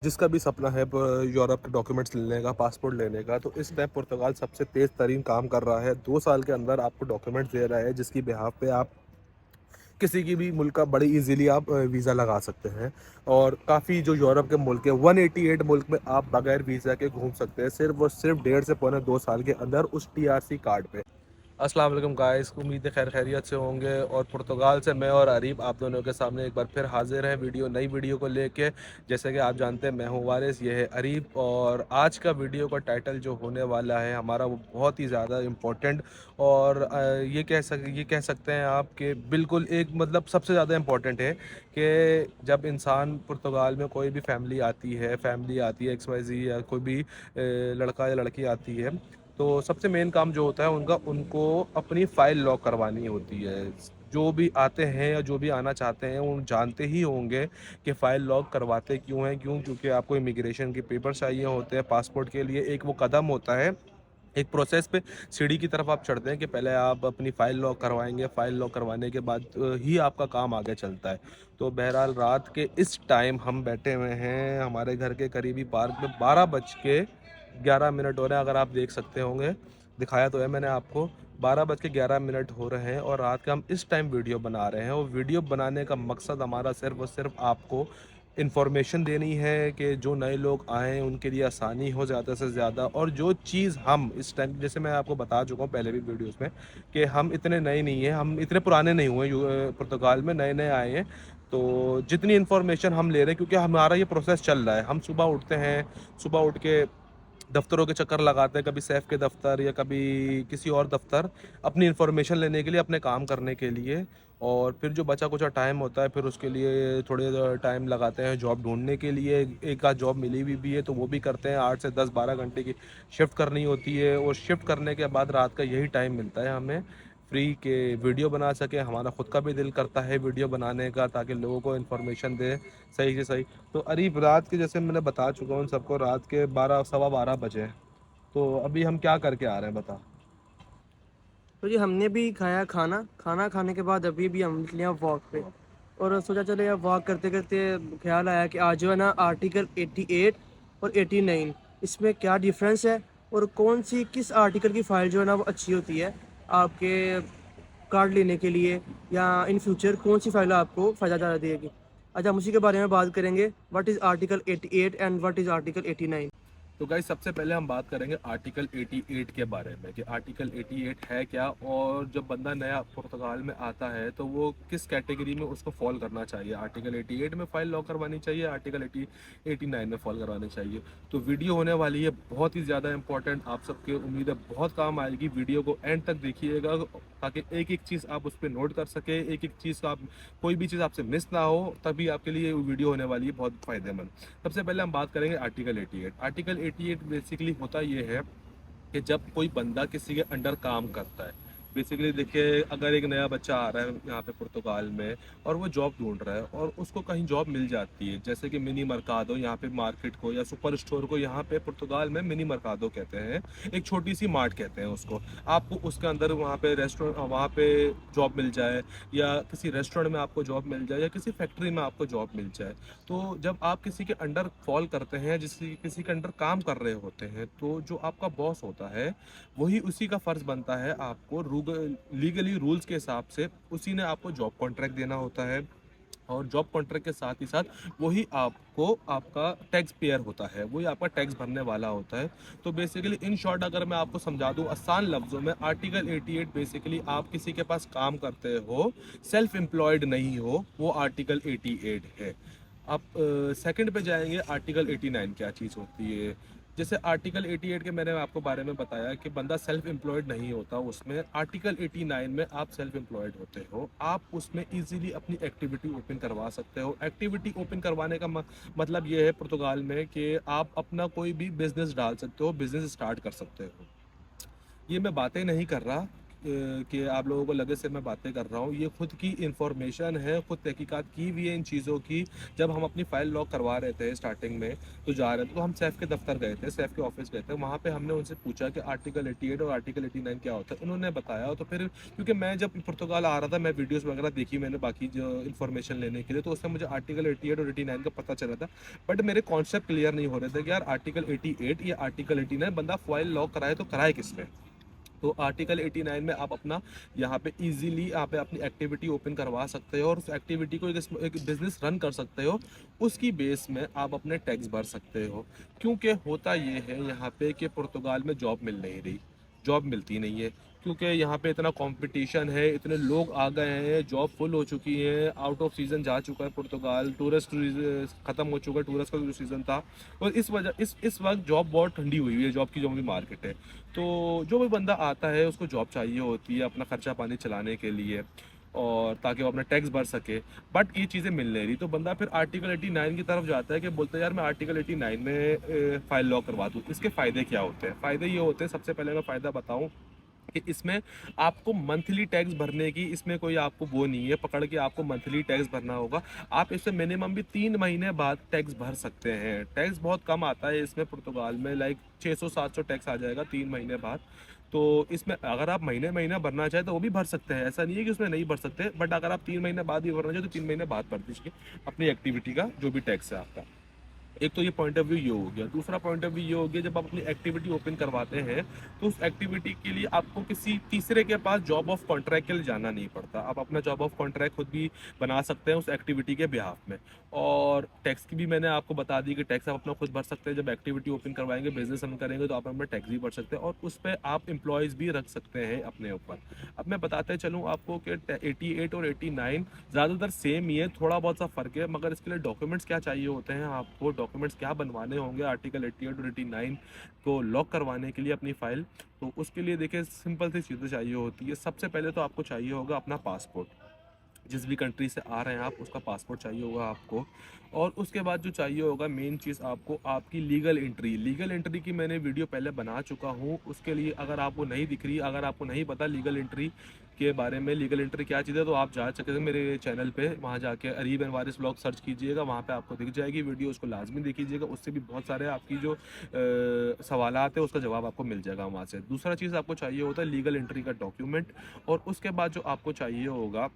जिसका भी सपना है यूरोप के डॉक्यूमेंट्स लेने का, पासपोर्ट लेने का, तो इस टाइम पुर्तगाल सबसे तेज़ तरीन काम कर रहा है। 2 साल के अंदर आपको डॉक्यूमेंट्स दे रहा है, जिसकी बिहाफ़ पे आप किसी की भी मुल्क का बड़ी ईज़िली आप वीज़ा लगा सकते हैं। और काफ़ी जो यूरोप के मुल्क हैं, 188 मुल्क में आप बगैर वीज़ा के घूम सकते हैं, सिर्फ़ और सिर्फ़ डेढ़ से पौने 2 साल के अंदर उस टीआरसी कार्ड पे। अस्सलाम वालेकुम गाइस, उम्मीद है खैर खैरियत से होंगे। और पुर्तगाल से मैं और अरीब आप दोनों के सामने एक बार फिर हाजिर हैं नई वीडियो को लेके। जैसे कि आप जानते हैं, मैं हूं वारिस, ये है अरीब। और आज का वीडियो का टाइटल जो होने वाला है हमारा, वो बहुत ही ज़्यादा इम्पोर्टेंट और ये कह सकते हैं आप कि बिल्कुल एक मतलब सबसे ज़्यादा इम्पोर्टेंट है कि जब इंसान पुर्तगाल में कोई भी फैमिली आती है एक्स वाई जी, या कोई भी लड़का या लड़की आती है, तो सबसे मेन काम जो होता है उनका, उनको अपनी फ़ाइल लॉक करवानी होती है। जो भी आते हैं या जो भी आना चाहते हैं, वो जानते ही होंगे कि फ़ाइल लॉक करवाते क्यों हैं। क्योंकि आपको इमिग्रेशन के पेपर चाहिए होते हैं पासपोर्ट के लिए। एक वो कदम होता है, एक प्रोसेस पे सीढ़ी की तरफ आप चढ़ते हैं कि पहले आप अपनी फ़ाइल लॉक करवाएँगे। फ़ाइल लॉक करवाने के बाद ही आपका काम आगे चलता है। तो बहरहाल रात के इस टाइम हम बैठे हुए हैं हमारे घर के करीबी पार्क में। 12 बज के 11 मिनट हो रहे हैं, अगर आप देख सकते होंगे, दिखाया तो है मैंने आपको। 12 बज के 11 मिनट हो रहे हैं और रात का हम इस टाइम वीडियो बना रहे हैं। और वीडियो बनाने का मकसद हमारा सिर्फ़ और सिर्फ़ आपको इन्फॉर्मेशन देनी है कि जो नए लोग आएँ उनके लिए आसानी हो ज़्यादा से ज़्यादा। और जो चीज़ हम इस टाइम, जैसे मैं आपको बता चुका हूँ पहले भी वीडियोज़ में, कि हम इतने नए नहीं हैं, हम इतने पुराने नहीं हुए पुर्तगाल में, नए-नए आए हैं। तो जितनी इन्फॉर्मेशन हम ले रहे हैं, क्योंकि हमारा ये प्रोसेस चल रहा है, हम सुबह उठते हैं, सुबह उठ के दफ्तरों के चक्कर लगाते हैं, कभी सैफ के दफ्तर या कभी किसी और दफ्तर, अपनी इन्फॉर्मेशन लेने के लिए, अपने काम करने के लिए। और फिर जो बचा कुचा टाइम होता है, फिर उसके लिए थोड़े टाइम लगाते हैं जॉब ढूंढने के लिए। एक आध जॉब मिली हुई भी है तो वो भी करते हैं। 8 से 10-12 घंटे की शिफ्ट करनी होती है, और शिफ्ट करने के बाद रात का यही टाइम मिलता है हमें फ्री के वीडियो बना सके। हमारा खुद का भी दिल करता है वीडियो बनाने का, ताकि लोगों को इन्फॉर्मेशन दे सही से सही। तो अरीब, रात के, जैसे मैंने बता चुका हूँ सबको, रात के 12 सवा 12 बजे हैं। तो अभी हम क्या करके आ रहे हैं, बता। तो जी हमने भी खाया खाना खाना खाने के बाद अभी भी हम निकले हैं वॉक पे। और सोचा चलो यार, वॉक करते करते ख्याल आया कि आज जो है ना आर्टिकल 88 और 89 इसमें क्या डिफरेंस है, और कौन सी किस आर्टिकल की फ़ाइल जो है ना वो अच्छी होती है आपके कार्ड लेने के लिए, या इन फ्यूचर कौन सी फ़ाइल आपको फ़ायदा ज़्यादा देगी। आज हम उसी के बारे में बात करेंगे, what is article 88 and what is article 89। तो गाइस, सबसे पहले हम बात करेंगे आर्टिकल 88 के बारे में, कि आर्टिकल 88 है क्या, और जब बंदा नया पुर्तगाल में आता है तो वो किस कैटेगरी में उसको फॉल करना चाहिए। आर्टिकल 88 में फ़ाइल लॉक करवानी चाहिए, आर्टिकल 89 में फॉल करवानी चाहिए। तो वीडियो होने वाली है बहुत ही ज़्यादा इंपॉर्टेंट, आप सबके उम्मीद है बहुत काम आएगी। वीडियो को एंड तक देखिएगा, ताकि एक एक चीज़ आप उस पर नोट कर सके, एक एक चीज़ का आप, कोई भी चीज़ आपसे मिस ना हो, तभी आपके लिए वीडियो होने वाली है बहुत फ़ायदेमंद। सबसे पहले हम बात करेंगे आर्टिकल 88। आर्टिकल 88 बेसिकली होता ये है कि जब कोई बंदा किसी के अंडर काम करता है, बेसिकली देखिए, अगर एक नया बच्चा आ रहा है यहाँ पे पुर्तगाल में और वो जॉब ढूंढ रहा है और उसको कहीं जॉब मिल जाती है, जैसे कि मिनी मर्कादो, यहाँ पे मार्केट को या सुपर स्टोर को यहाँ पे पुर्तगाल में मिनी मर्कादो कहते हैं, एक छोटी सी मार्ट कहते हैं उसको। आपको उसके अंदर वहाँ पे रेस्टोरेंट, वहाँ पे जॉब मिल जाए, या किसी रेस्टोरेंट में आपको जॉब मिल जाए, या किसी फैक्ट्री में आपको जॉब मिल जाए, तो जब आप किसी के अंडर फॉल करते हैं, किसी के अंडर काम कर रहे होते हैं, तो जो आपका बॉस होता है, वही उसी का फ़र्ज़ बनता है आपको लीगली रूल्स के हिसाब से, उसी ने आपको जॉब कॉन्ट्रैक्ट देना होता है। और जॉब कॉन्ट्रैक्ट के साथ ही साथ वही आपको आपका टैक्स पेयर होता है, वही आपका टैक्स भरने वाला होता है। तो बेसिकली इन शॉर्ट अगर मैं आपको समझा दूँ आसान लफ्ज़ों में, आर्टिकल 88 बेसिकली आप किसी के पास काम करते हो, सेल्फ एम्प्लॉयड नहीं हो, वो आर्टिकल 88 है। आप सेकंड पे जाएंगे, आर्टिकल 89 क्या चीज़ होती है। जैसे आर्टिकल 88 के मैंने आपको बारे में बताया कि बंदा सेल्फ एम्प्लॉयड नहीं होता, उसमें आर्टिकल 89 में आप सेल्फ एम्प्लॉयड होते हो। आप उसमें इजीली अपनी एक्टिविटी ओपन करवा सकते हो। एक्टिविटी ओपन करवाने का मतलब ये है पुर्तगाल में कि आप अपना कोई भी बिजनेस डाल सकते हो, बिजनेस स्टार्ट कर सकते हो। ये मैं बातें नहीं कर रहा कि आप लोगों को लगे से मैं बातें कर रहा हूँ, ये खुद की इन्फॉर्मेशन है, खुद तहकीकात की हुई है इन चीज़ों की। जब हम अपनी फ़ाइल लॉक करवा रहे थे स्टार्टिंग में, तो जा रहे थे, तो हम सैफ के दफ्तर गए थे, सैफ के ऑफिस गए थे। वहाँ पे हमने उनसे पूछा कि आर्टिकल 88 और आर्टिकल 89 क्या होता है। उन्होंने बताया, तो फिर क्योंकि मैं जब पुर्तगाल आ रहा था, मैं वीडियोज़ वगैरह देखी मैंने बाकी जो इन्फॉर्मेशन लेने के लिए, तो उसमें मुझे आर्टिकल 88 और 89 का पता चला था। बट मेरे कॉन्सेप्ट क्लियर नहीं हो रहे थे कि यार आर्टिकल 88 या आर्टिकल 89 बंदा फ़ाइल लॉक कराए तो कराए किस में? तो आर्टिकल 89 में आप अपना यहाँ पे इजीली यहाँ पे अपनी एक्टिविटी ओपन करवा सकते हो और उस एक्टिविटी को एक बिजनेस रन कर सकते हो। उसकी बेस में आप अपने टैक्स भर सकते हो। क्योंकि होता ये है यहाँ पे कि पुर्तगाल में जॉब मिल नहीं रही, जॉब मिलती नहीं है, क्योंकि यहाँ पे इतना कंपटीशन है, इतने लोग आ गए हैं, जॉब फुल हो चुकी है, आउट ऑफ सीज़न जा चुका है पुर्तगाल, टूरिस्ट ख़त्म हो चुका है, टूरिस्ट का जो सीज़न था। और इस वजह इस वक्त जॉब बहुत ठंडी हुई हुई है, जॉब की जो भी मार्केट है। तो जो भी बंदा आता है उसको जॉब चाहिए होती है अपना खर्चा पानी चलाने के लिए, और ताकि वो अपना टैक्स भर सके। बट ये चीज़ें मिल नहीं रही, तो बंदा फिर आर्टिकल 89 की तरफ जाता है कि बोलता है यार मैं आर्टिकल 89 में फ़ाइल लॉक करवा दूँ। इसके फ़ायदे क्या होते हैं? फ़ायदे ये होते हैं, सबसे पहले मैं फ़ायदा बताऊँ कि इसमें आपको मंथली टैक्स भरने की, इसमें कोई आपको वो नहीं है पकड़ के आपको मंथली टैक्स भरना होगा। आप इससे मिनिमम भी 3 महीने बाद टैक्स भर सकते हैं। टैक्स बहुत कम आता है इसमें पुर्तगाल में, लाइक 600-700 टैक्स आ जाएगा 3 महीने बाद। तो इसमें अगर आप महीने महीने भरना चाहें तो वो भी भर सकते हैं, ऐसा नहीं है कि उसमें नहीं भर सकते। बट अगर आप 3 महीने बाद भी भरना चाहें तो 3 महीने बाद भर दीजिए अपनी एक्टिविटी का जो भी टैक्स है आपका। एक तो ये पॉइंट ऑफ व्यू ये हो गया। दूसरा पॉइंट ऑफ व्यू ये हो गया, जब आप अपनी एक्टिविटी ओपन करवाते हैं तो उस एक्टिविटी के लिए आपको किसी तीसरे के पास जॉब ऑफ कॉन्ट्रैक्ट के लिए जाना नहीं पड़ता। आप अपना जॉब ऑफ कॉन्ट्रैक्ट खुद भी बना सकते हैं उस एक्टिविटी के बिहाफ में। और टैक्स की भी मैंने आपको बता दी कि टैक्स आप अपना खुद भर सकते हैं। जब एक्टिविटी ओपन करवाएंगे, बिजनेस रन करेंगे, तो आप अपना टैक्स भी भर सकते हैं और उस पर आप एम्प्लॉयज़ भी रख सकते हैं अपने ऊपर। अब मैं बताते चलूँ आपको कि 88 और 89 ज़्यादातर सेम ही है, थोड़ा बहुत सा फ़र्क है। मगर इसके लिए डॉक्यूमेंट्स क्या चाहिए होते हैं, आपको डॉक्यूमेंट्स क्या बनवाने होंगे आर्टिकल 88 और 89 को लॉक करवाने के लिए अपनी फ़ाइल, तो उसके लिए देखिए सिंपल सी चीज़ें चाहिए होती है। सबसे पहले तो आपको चाहिए होगा अपना पासपोर्ट। जिस भी कंट्री से आ रहे हैं आप, उसका पासपोर्ट चाहिए होगा आपको। और उसके बाद जो चाहिए होगा मेन चीज़ आपको, आपकी लीगल एंट्री। लीगल एंट्री की मैंने वीडियो पहले बना चुका हूँ, उसके लिए अगर आपको नहीं दिख रही, अगर आपको नहीं पता लीगल एंट्री के बारे में, लीगल एंट्री क्या चीज़ है, तो आप जा सकते हैं मेरे चैनल पे, वहाँ जाके Areeb and Waris blog search कीजिएगा, वहाँ पे आपको दिख जाएगी वीडियो, उसको लाजमी देखिएगा। उससे भी बहुत सारे आपकी जो सवालात है उसका जवाब आपको मिल जाएगा वहाँ से। दूसरा चीज़ आपको चाहिए होता है लीगल एंट्री का डॉक्यूमेंट। और उसके बाद जो आपको चाहिए होगा,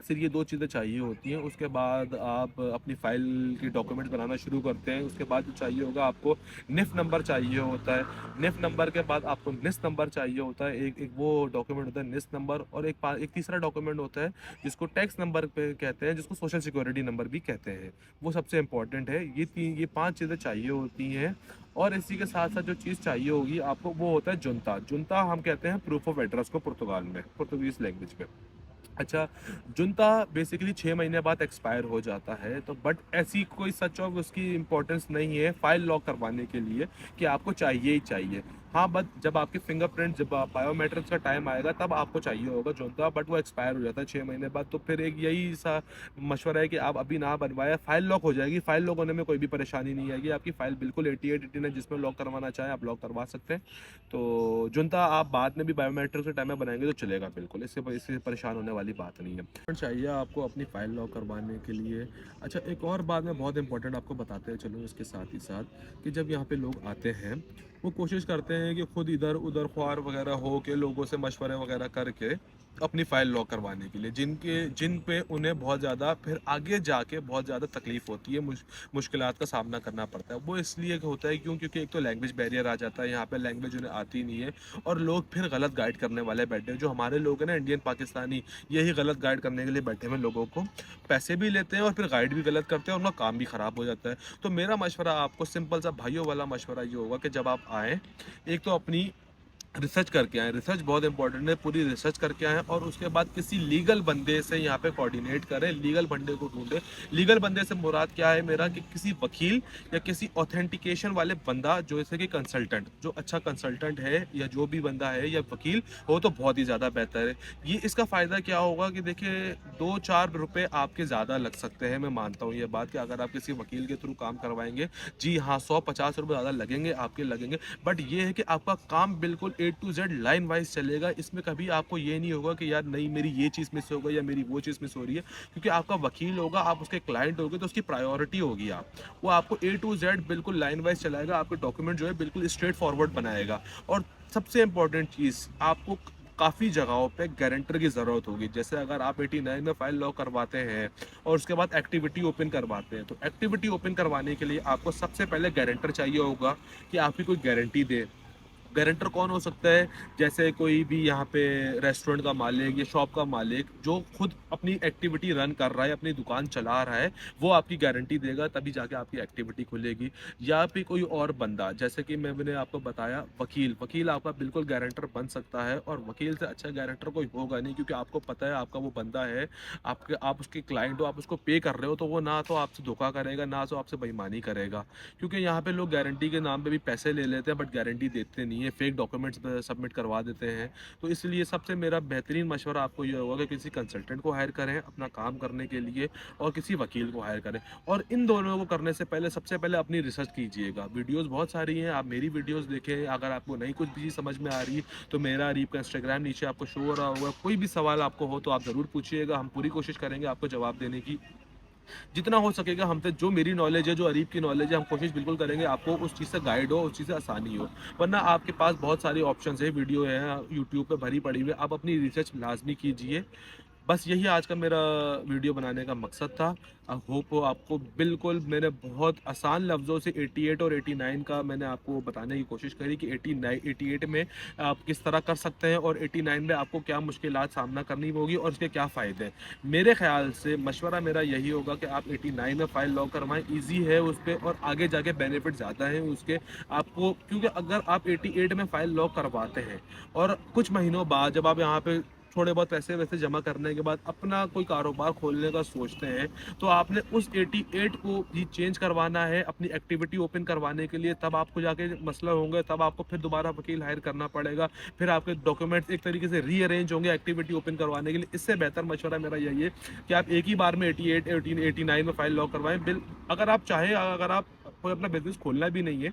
सिर्फ ये 2 चीज़ें चाहिए होती हैं। उसके बाद आप अपनी फ़ाइल के डॉक्यूमेंट बनाना शुरू करते हैं। उसके बाद जो चाहिए होगा आपको निफ़ नंबर चाहिए होता है। निफ़ नंबर के बाद आपको निस नंबर चाहिए होता है। एक एक वो डॉक्यूमेंट होता है निस नंबर, और एक तीसरा डॉक्यूमेंट होता है जिसको टैक्स नंबर पे कहते हैं, जिसको सोशल सिक्योरिटी नंबर भी कहते हैं। वो सबसे इम्पोर्टेंट है। ये 5 चीज़ें चाहिए होती हैं। और इसी के साथ-साथ जो चीज़ चाहिए होगी आपको, वो होता है जुनता। जुनता हम कहते हैं प्रूफ ऑफ एड्रेस को पुर्तगाल में, पुर्तगीज़ लैंग्वेज में। अच्छा, जुनता बेसिकली 6 महीने बाद एक्सपायर हो जाता है, तो बट ऐसी कोई सच ऑफ उसकी इम्पोर्टेंस नहीं है फ़ाइल लॉक करवाने के लिए कि आपको चाहिए ही चाहिए। हाँ, बट जब आपके फिंगरप्रिंट, जब बायोमेट्रिक्स का टाइम आएगा तब आपको चाहिए होगा जुनता, बट वो एक्सपायर हो जाता है 6 महीने बाद। तो फिर एक यही सा मशवरा है कि आप अभी ना बनवाएँ, फ़ाइल लॉक हो जाएगी। फ़ाइल लॉक होने में कोई भी परेशानी नहीं आएगी, आपकी फ़ाइल बिल्कुल 88, 89 जिसमें लॉक करवाना चाहें आप लॉक करवा सकते हैं। तो जुनता आप बाद में भी बायोमेट्रिक के टाइम में बनाएंगे तो चलेगा बिल्कुल, इससे परेशान होने वाली बात नहीं है। चाहिए आपको अपनी फ़ाइल लॉक करवाने के लिए। अच्छा, एक और बात मैं बहुत इंपॉर्टेंट आपको बताते चलूँ इसके साथ ही साथ, कि जब यहाँ पे लोग आते हैं वो कोशिश करते हैं कि खुद इधर उधर ख्वार वगैरह हो के लोगों से मशवरे वगैरह करके अपनी फ़ाइल लॉक करवाने के लिए, जिन पे उन्हें बहुत ज़्यादा फिर आगे जाके बहुत ज़्यादा तकलीफ़ होती है, मुश्किलात का सामना करना पड़ता है। वो इसलिए होता है क्योंकि एक तो लैंग्वेज बैरियर आ जाता है, यहाँ पे लैंग्वेज उन्हें आती नहीं है, और लोग फिर गलत गाइड करने वाले बैठे हैं। जो हमारे लोग हैं ना, इंडियन पाकिस्तानी, यही गलत गाइड करने के लिए बैठे हुए लोगों को पैसे भी लेते हैं और फिर गाइड भी गलत करते हैं और उनका काम भी ख़राब हो जाता है। तो मेरा मशवरा आपको सिंपल सा भाइयों वाला मशवरा ये होगा कि जब आप आएँ, एक तो अपनी रिसर्च करके आएँ, रिसर्च बहुत इंपॉर्टेंट है, पूरी रिसर्च करके आएँ। और उसके बाद किसी लीगल बंदे से यहाँ पे कोऑर्डिनेट करें, लीगल बंदे को ढूंढें। लीगल बंदे से मुराद क्या है मेरा, कि किसी वकील या किसी ऑथेंटिकेशन वाले बंदा, जो जैसे कि कंसल्टेंट, जो अच्छा कंसल्टेंट है या जो भी बंदा है या वकील हो तो बहुत ही ज़्यादा बेहतर है। ये इसका फ़ायदा क्या होगा कि देखिए 2-4 रुपये आपके ज़्यादा लग सकते हैं। मैं मानता हूँ ये बात कि अगर आप किसी वकील के थ्रू काम करवाएंगे, जी हाँ, 100-50 रुपये ज़्यादा लगेंगे, आपके लगेंगे, बट ये है कि आपका काम बिल्कुल A to Z line wise चलेगा। इसमें कभी आपको ये नहीं होगा कि यार नहीं मेरी ये चीज़ मिस हो गई या मेरी वो चीज़ मिस हो रही है, क्योंकि आपका वकील होगा, आप उसके क्लाइंट होगे, तो उसकी प्रायोरिटी होगी वो आपको A to Z बिल्कुल लाइन वाइज चलाएगा, आपके डॉक्यूमेंट जो है बिल्कुल स्ट्रेट फॉरवर्ड बनाएगा। और सबसे इम्पोर्टेंट चीज़, आपको काफ़ी जगहों पे गारंटर की ज़रूरत होगी। जैसे अगर आप 89 में फ़ाइल लॉक करवाते हैं और उसके बाद एक्टिविटी ओपन करवाते हैं, तो एक्टिविटी ओपन करवाने के लिए आपको सबसे पहले गारंटर चाहिए होगा कि आपकी कोई गारंटी दे। गारंटर कौन हो सकता है? जैसे कोई भी यहाँ पे रेस्टोरेंट का मालिक या शॉप का मालिक जो खुद अपनी एक्टिविटी रन कर रहा है, अपनी दुकान चला रहा है, वो आपकी गारंटी देगा, तभी जाके आपकी एक्टिविटी खुलेगी। या फिर कोई और बंदा, जैसे कि मैंने आपको बताया वकील आपका बिल्कुल गारंटर बन सकता है, और वकील से अच्छा गारंटर कोई होगा नहीं, क्योंकि आपको पता है आपका वो बंदा है, आप उसके क्लाइंट हो, आप उसको पे कर रहे हो, तो वो ना तो आपसे धोखा करेगा, ना तो आपसे बेईमानी करेगा। क्योंकि यहाँ पे लोग गारंटी के नाम पे भी पैसे ले लेते हैं, बट गारंटी देते नहीं है, फेक डॉक्यूमेंट्स सबमिट करवा देते हैं। तो इसलिए सबसे मेरा बेहतरीन मशवरा आपको ये होगा कि किसी कंसल्टेंट को हायर करें अपना काम करने के लिए, और किसी वकील को हायर करें। और इन दोनों को करने से पहले सबसे पहले अपनी रिसर्च कीजिएगा। वीडियोस बहुत सारी हैं, आप मेरी वीडियोस देखें। अगर आपको नहीं कुछ भी चीज़ समझ में आ रही तो मेरा अरीब का इंस्टाग्राम नीचे आपको शो हो रहा होगा, कोई भी सवाल आपको हो तो आप ज़रूर पूछिएगा, हम पूरी कोशिश करेंगे आपको जवाब देने की। जितना हो सकेगा हमसे, जो मेरी नॉलेज है, जो अरीब की नॉलेज है, हम कोशिश बिल्कुल करेंगे आपको उस चीज़ से गाइड हो, उस चीज़ से आसानी हो। वरना आपके पास बहुत सारी ऑप्शंस है, वीडियो है यूट्यूब पे भरी पड़ी हुई है, आप अपनी रिसर्च लाजमी कीजिए। बस यही आज का मेरा वीडियो बनाने का मकसद था। आई होप आपको बिल्कुल, मैंने बहुत आसान लफ्ज़ों से 88 और 89 का मैंने आपको बताने की कोशिश करी कि 88 में आप किस तरह कर सकते हैं, और 89 में आपको क्या मुश्किलात सामना करनी होगी और उसके क्या फ़ायदे हैं। मेरे ख़्याल से मशवरा मेरा यही होगा कि आप 89 में फ़ाइल लॉक करवाएं, ईजी है उस पर, और आगे जाके बेनिफिट ज़्यादा हैं उसके आपको। क्योंकि अगर आप 88 में फ़ाइल लॉक करवाते हैं और कुछ महीनों बाद जब आप यहाँ पे थोड़े बहुत पैसे वैसे जमा करने के बाद अपना कोई कारोबार खोलने का सोचते हैं, तो आपने उस 88 को भी चेंज करवाना है अपनी एक्टिविटी ओपन करवाने के लिए। तब आपको जाके मसला होंगे, तब आपको फिर दोबारा वकील हायर करना पड़ेगा, फिर आपके डॉक्यूमेंट्स एक तरीके से रीअरेंज होंगे एक्टिविटी ओपन करवाने के लिए। इससे बेहतर मशवरा मेरा यही है कि आप एक ही बार में 88, 18, 89 में फाइल लॉक करवाएं। अगर आप चाहें, अगर आप कोई अपना बिजनेस खोलना भी नहीं है,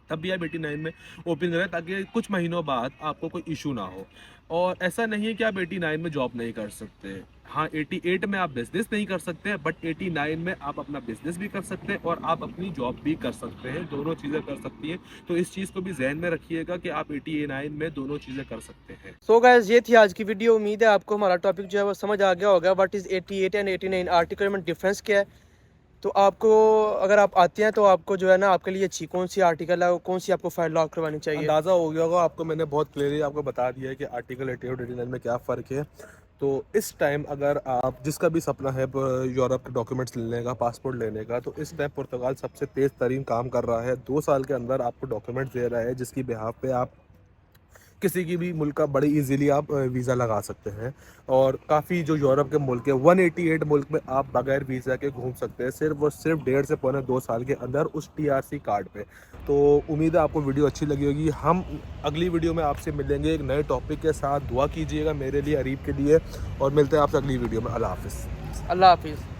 तब भी आप 89 में ओपन करें, ताकि कुछ महीनों बाद आपको कोई इशू ना हो। और ऐसा नहीं है कि आप 89 में जॉब नहीं कर सकते। हाँ, 88 में आप बिजनेस नहीं कर सकते, बट 89 में आप अपना बिजनेस भी कर सकते हैं और आप अपनी जॉब भी कर सकते हैं, दोनों चीज़ें कर सकती हैं। तो इस चीज़ को भी जहन में रखिएगा कि आप 89 में दोनों चीज़ें कर सकते हैं। सो गाइस, ये थी आज की वीडियो। उम्मीद है आपको हमारा टॉपिक जो है वो समझ आ गया होगा। व्हाट इज़ 88 एंड 89 आर्टिकल में डिफरेंस क्या है। तो आपको, अगर आप आते हैं तो आपको जो है ना, आपके लिए अच्छी कौन सी आर्टिकल है, कौन सी आपको फाइल लॉक करवानी चाहिए। अंदाज़ा हो गया होगा आपको, मैंने बहुत क्लियरली आपको बता दिया है कि आर्टिकल 88 और 89 में क्या फ़र्क है। तो इस टाइम अगर आप, जिसका भी सपना है यूरोप के डॉक्यूमेंट्स लेने का, पासपोर्ट लेने का, तो इस टाइम पुर्तगाल सबसे तेज़ तरीन काम कर रहा है। 2 साल के अंदर आपको डॉक्यूमेंट्स दे रहा है, जिसकी बिहाफ पे आप किसी की भी मुल्क का बड़ी इजीली आप वीज़ा लगा सकते हैं। और काफ़ी जो यूरोप के मुल्क है, 188 मुल्क में आप बगैर वीज़ा के घूम सकते हैं, सिर्फ और सिर्फ 1.5 से पौने 2 साल के अंदर उस TRC कार्ड पे। तो उम्मीद है आपको वीडियो अच्छी लगी होगी। हम अगली वीडियो में आपसे मिलेंगे एक नए टॉपिक के साथ। दुआ कीजिएगा मेरे लिए, अरीब के लिए, और मिलते हैं आपसे अगली वीडियो में। अल्लाह हाफ़िज़। अल्लाह हाफिज़।